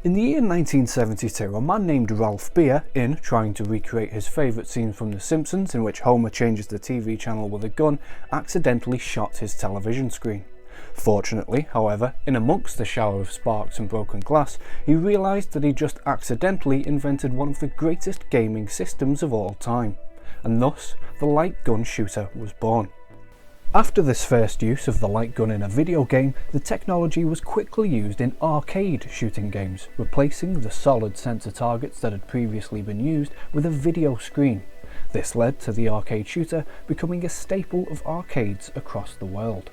In the year 1972, a man named Ralph Beer, in trying to recreate his favourite scene from The Simpsons in which Homer changes the TV channel with a gun, accidentally shot his television screen. Fortunately, however, in amongst the shower of sparks and broken glass, he realised that he just accidentally invented one of the greatest gaming systems of all time, and thus the light gun shooter was born. After this first use of the light gun in a video game, the technology was quickly used in arcade shooting games, replacing the solid sensor targets that had previously been used with a video screen. This led to the arcade shooter becoming a staple of arcades across the world.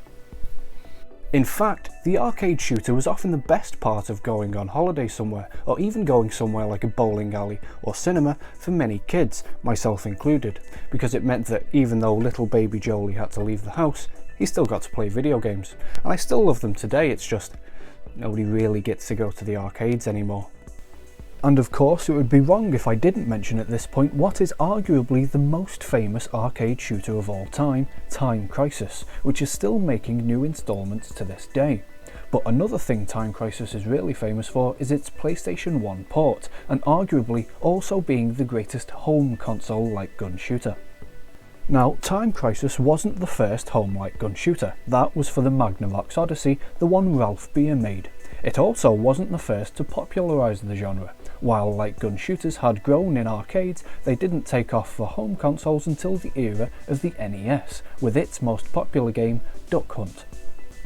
In fact, the arcade shooter was often the best part of going on holiday somewhere, or even going somewhere like a bowling alley or cinema for many kids, myself included, because it meant that even though little baby Joewul had to leave the house, he still got to play video games. And I still love them today, it's just nobody really gets to go to the arcades anymore. And of course, it would be wrong if I didn't mention at this point what is arguably the most famous arcade shooter of all time, Time Crisis, which is still making new installments to this day. But another thing Time Crisis is really famous for is its PlayStation 1 port, and arguably also being the greatest home console light gun shooter. Now, Time Crisis wasn't the first home light gun shooter, that was for the Magnavox Odyssey, the one Ralph Beer made. It also wasn't the first to popularise the genre. While light gun shooters had grown in arcades, they didn't take off for home consoles until the era of the NES, with its most popular game, Duck Hunt.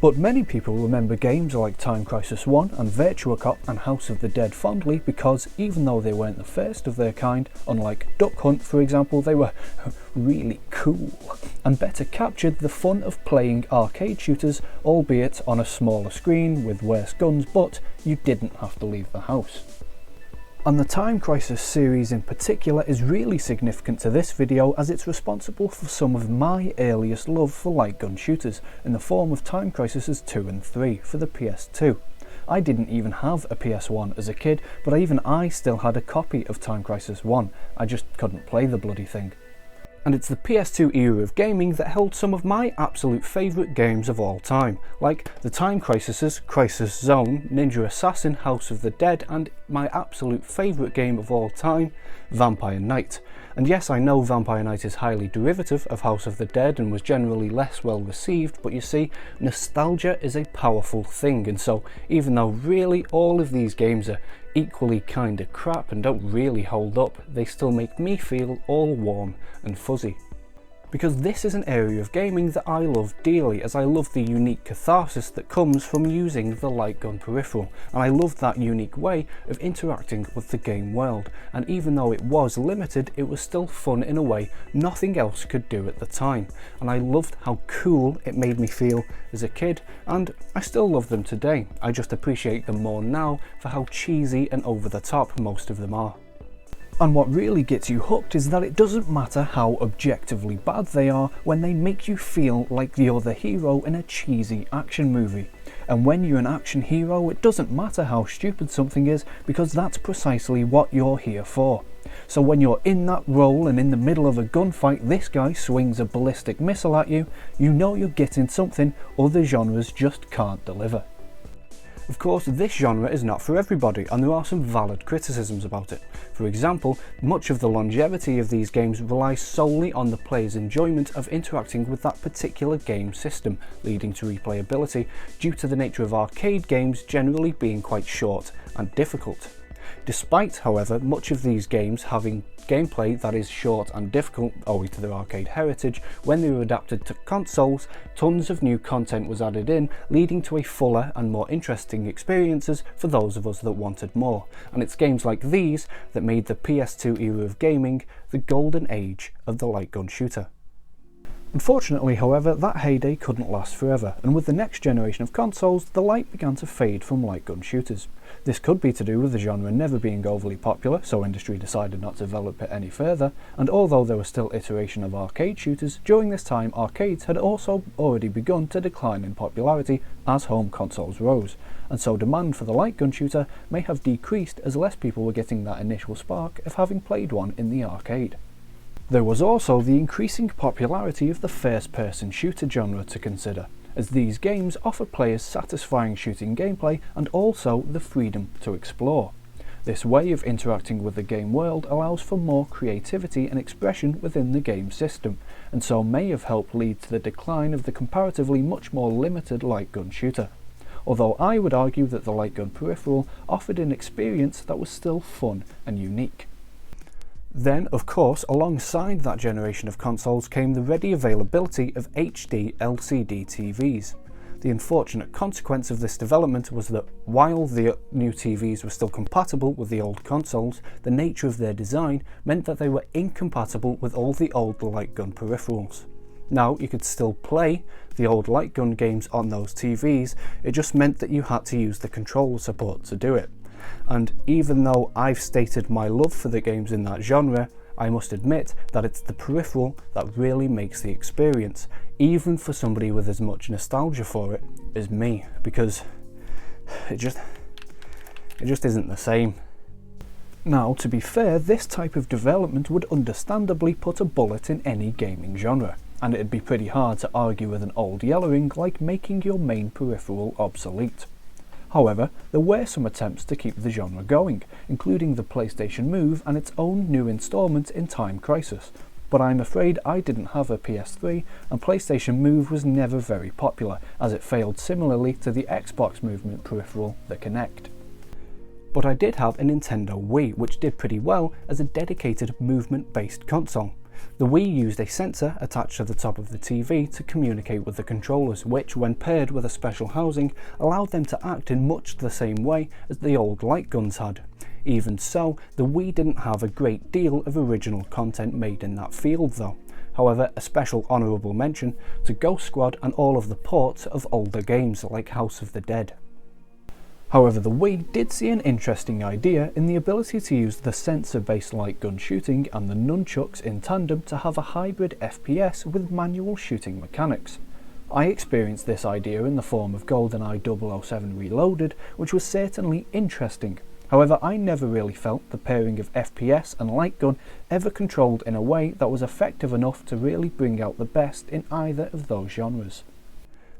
But many people remember games like Time Crisis 1 and Virtua Cop and House of the Dead fondly because even though they weren't the first of their kind, unlike Duck Hunt for example, they were really cool and better captured the fun of playing arcade shooters, albeit on a smaller screen with worse guns, but you didn't have to leave the house. And the Time Crisis series in particular is really significant to this video as it's responsible for some of my earliest love for light gun shooters in the form of Time Crisis 2 and 3 for the PS2. I didn't even have a PS1 as a kid, but even I still had a copy of Time Crisis 1, I just couldn't play the bloody thing. And it's the PS2 era of gaming that held some of my absolute favourite games of all time, like the Time Crisis, Crisis Zone, Ninja Assassin, House of the Dead, and my absolute favourite game of all time, Vampire Knight. And yes, I know Vampire Knight is highly derivative of House of the Dead and was generally less well received, but you see, nostalgia is a powerful thing, and so even though really all of these games are equally kinda crap and don't really hold up, they still make me feel all warm and fuzzy. Because this is an area of gaming that I love dearly, as I love the unique catharsis that comes from using the light gun peripheral, and I love that unique way of interacting with the game world, and even though it was limited, it was still fun in a way nothing else could do at the time, and I loved how cool it made me feel as a kid, and I still love them today. I just appreciate them more now for how cheesy and over the top most of them are. And what really gets you hooked is that it doesn't matter how objectively bad they are when they make you feel like you're the hero in a cheesy action movie. And when you're an action hero, it doesn't matter how stupid something is, because that's precisely what you're here for. So when you're in that role and in the middle of a gunfight, this guy swings a ballistic missile at you, you know you're getting something other genres just can't deliver. Of course, this genre is not for everybody, and there are some valid criticisms about it. For example, much of the longevity of these games relies solely on the player's enjoyment of interacting with that particular game system, leading to replayability, due to the nature of arcade games generally being quite short and difficult. Despite, however, much of these games having gameplay that is short and difficult owing to their arcade heritage, when they were adapted to consoles, tons of new content was added in, leading to a fuller and more interesting experiences for those of us that wanted more. And it's games like these that made the PS2 era of gaming the golden age of the light gun shooter. Unfortunately, however, that heyday couldn't last forever, and with the next generation of consoles, the light began to fade from light gun shooters. This could be to do with the genre never being overly popular, so industry decided not to develop it any further, and although there was still iteration of arcade shooters, during this time arcades had also already begun to decline in popularity as home consoles rose, and so demand for the light gun shooter may have decreased as less people were getting that initial spark of having played one in the arcade. There was also the increasing popularity of the first-person shooter genre to consider. as these games offer players satisfying shooting gameplay and also the freedom to explore. This way of interacting with the game world allows for more creativity and expression within the game system, and so may have helped lead to the decline of the comparatively much more limited light gun shooter. Although I would argue that the light gun peripheral offered an experience that was still fun and unique. Then, of course, alongside that generation of consoles came the ready availability of HD LCD TVs. The unfortunate consequence of this development was that while the new TVs were still compatible with the old consoles, the nature of their design meant that they were incompatible with all the old light gun peripherals. Now, you could still play the old light gun games on those TVs, it just meant that you had to use the controller support to do it. And even though I've stated my love for the games in that genre, I must admit that it's the peripheral that really makes the experience, even for somebody with as much nostalgia for it as me, because it just isn't the same. Now, to be fair, this type of development would understandably put a bullet in any gaming genre, and it'd be pretty hard to argue with an old yellowing like making your main peripheral obsolete. However, there were some attempts to keep the genre going, including the PlayStation Move and its own new installment in Time Crisis, but I'm afraid I didn't have a PS3 and PlayStation Move was never very popular, as it failed similarly to the Xbox movement peripheral, the Kinect. But I did have a Nintendo Wii, which did pretty well as a dedicated movement-based console. The Wii used a sensor attached to the top of the TV to communicate with the controllers, which, when paired with a special housing, allowed them to act in much the same way as the old light guns had. Even so, the Wii didn't have a great deal of original content made in that field though. However, a special honourable mention to Ghost Squad and all of the ports of older games like House of the Dead. However, the Wii did see an interesting idea in the ability to use the sensor-based light gun shooting and the nunchucks in tandem to have a hybrid FPS with manual shooting mechanics. I experienced this idea in the form of GoldenEye 007 Reloaded, which was certainly interesting. However, I never really felt the pairing of FPS and light gun ever controlled in a way that was effective enough to really bring out the best in either of those genres.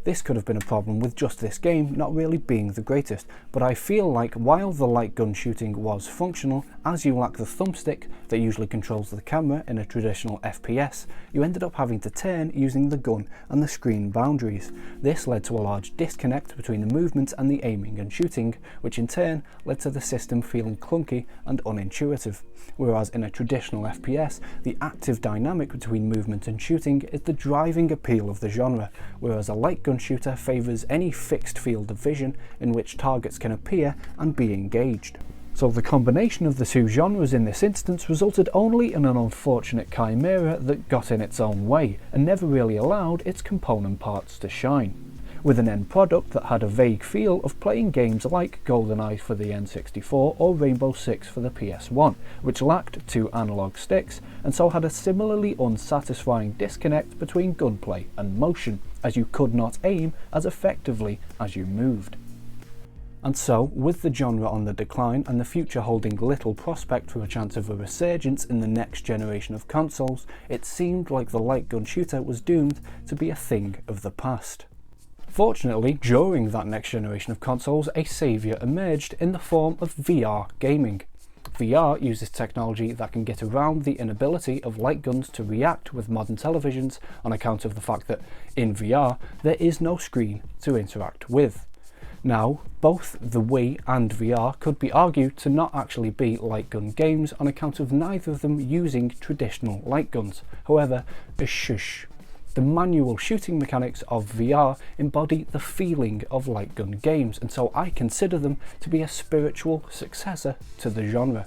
This could have been a problem with just this game not really being the greatest, but I feel like while the light gun shooting was functional, as you lack the thumbstick that usually controls the camera in a traditional FPS, you ended up having to turn using the gun and the screen boundaries. This led to a large disconnect between the movement and the aiming and shooting, which in turn led to the system feeling clunky and unintuitive. Whereas in a traditional FPS, the active dynamic between movement and shooting is the driving appeal of the genre, whereas a light gun shooter favours any fixed field of vision in which targets can appear and be engaged. So the combination of the two genres in this instance resulted only in an unfortunate chimera that got in its own way and never really allowed its component parts to shine, with an end product that had a vague feel of playing games like GoldenEye for the N64 or Rainbow Six for the PS1, which lacked two analog sticks and so had a similarly unsatisfying disconnect between gunplay and motion, as you could not aim as effectively as you moved. And so, with the genre on the decline and the future holding little prospect for a chance of a resurgence in the next generation of consoles, it seemed like the light gun shooter was doomed to be a thing of the past. Fortunately, during that next generation of consoles, a saviour emerged in the form of VR gaming. VR uses technology that can get around the inability of light guns to react with modern televisions on account of the fact that, in VR, there is no screen to interact with. Now, both the Wii and VR could be argued to not actually be light gun games on account of neither of them using traditional light guns. However, shush. The manual shooting mechanics of VR embody the feeling of light gun games, and so I consider them to be a spiritual successor to the genre.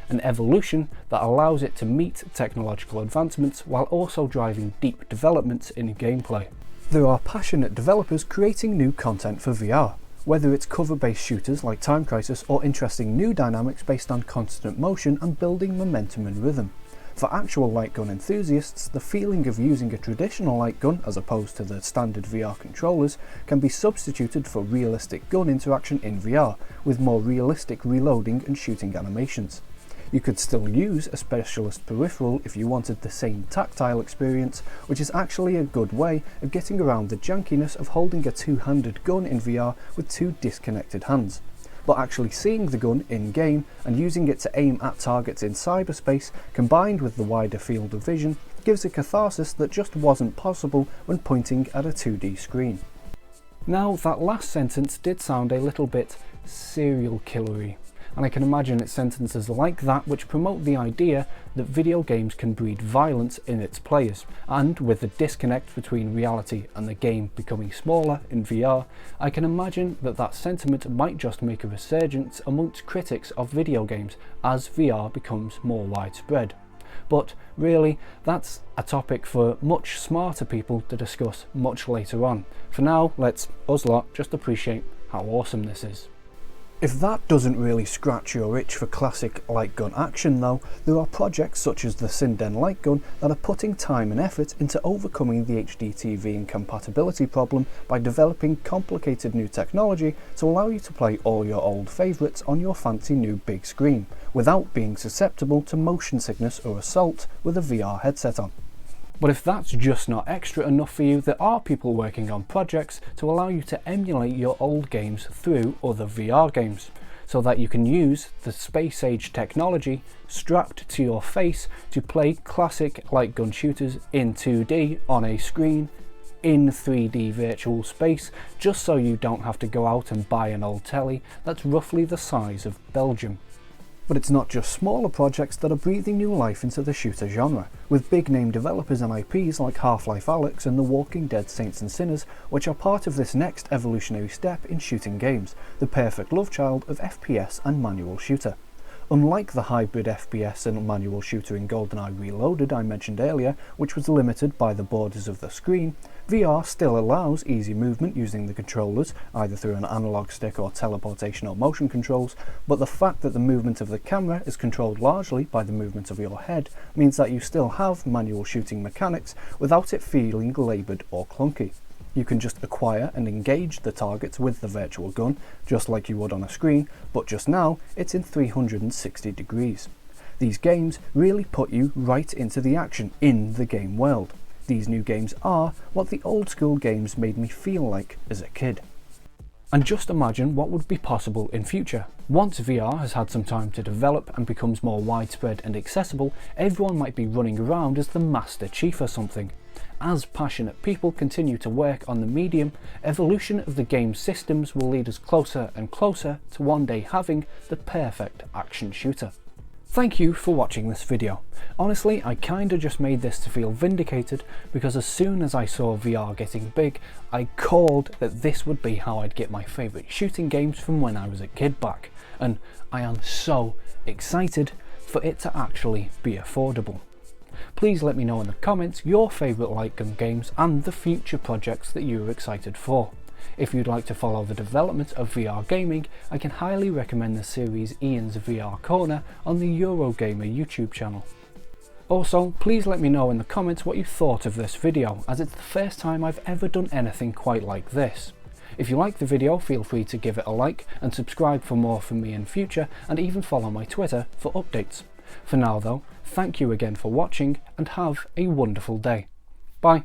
An evolution that allows it to meet technological advancements while also driving deep developments in gameplay. There are passionate developers creating new content for VR, whether it's cover-based shooters like Time Crisis or interesting new dynamics based on constant motion and building momentum and rhythm. For actual light gun enthusiasts, the feeling of using a traditional light gun as opposed to the standard VR controllers can be substituted for realistic gun interaction in VR, with more realistic reloading and shooting animations. You could still use a specialist peripheral if you wanted the same tactile experience, which is actually a good way of getting around the jankiness of holding a two-handed gun in VR with two disconnected hands. But actually seeing the gun in-game and using it to aim at targets in cyberspace, combined with the wider field of vision, gives a catharsis that just wasn't possible when pointing at a 2D screen. Now, that last sentence did sound a little bit serial killery, and I can imagine it's sentences like that which promote the idea that video games can breed violence in its players, and with the disconnect between reality and the game becoming smaller in VR, I can imagine that that sentiment might just make a resurgence amongst critics of video games as VR becomes more widespread. But really, that's a topic for much smarter people to discuss much later on. For now, let's us lot just appreciate how awesome this is. If that doesn't really scratch your itch for classic light gun action though, there are projects such as the Sinden Lightgun that are putting time and effort into overcoming the HD TV incompatibility problem by developing complicated new technology to allow you to play all your old favourites on your fancy new big screen, without being susceptible to motion sickness or assault with a VR headset on. But if that's just not extra enough for you, there are people working on projects to allow you to emulate your old games through other VR games, so that you can use the space age technology strapped to your face to play classic light gun shooters in 2D on a screen in 3D virtual space, just so you don't have to go out and buy an old telly that's roughly the size of Belgium. But it's not just smaller projects that are breathing new life into the shooter genre, with big name developers and IPs like Half-life Alyx and The Walking Dead Saints and Sinners, which are part of this next evolutionary step in shooting games, the perfect love child of FPS and manual shooter. Unlike the hybrid FPS and manual shooter in GoldenEye Reloaded I mentioned earlier, which was limited by the borders of the screen, VR still allows easy movement using the controllers, either through an analog stick or teleportation or motion controls, but the fact that the movement of the camera is controlled largely by the movement of your head means that you still have manual shooting mechanics without it feeling laboured or clunky. You can just acquire and engage the targets with the virtual gun, just like you would on a screen, but just now it's in 360 degrees. These games really put you right into the action in the game world. These new games are what the old school games made me feel like as a kid. And just imagine what would be possible in future. Once VR has had some time to develop and becomes more widespread and accessible, everyone might be running around as the Master Chief or something. As passionate people continue to work on the medium, evolution of the game's systems will lead us closer and closer to one day having the perfect action shooter. Thank you for watching this video. Honestly, I kinda just made this to feel vindicated, because as soon as I saw VR getting big, I called that this would be how I'd get my favourite shooting games from when I was a kid back, and I am so excited for it to actually be affordable. Please let me know in the comments your favourite light gun games and the future projects that you are excited for. If you'd like to follow the development of VR gaming, I can highly recommend the series Ian's VR Corner on the Eurogamer YouTube channel. Also, please let me know in the comments what you thought of this video, as it's the first time I've ever done anything quite like this. If you like the video, feel free to give it a like and subscribe for more from me in future, and even follow my Twitter for updates. For now though, thank you again for watching and have a wonderful day. Bye.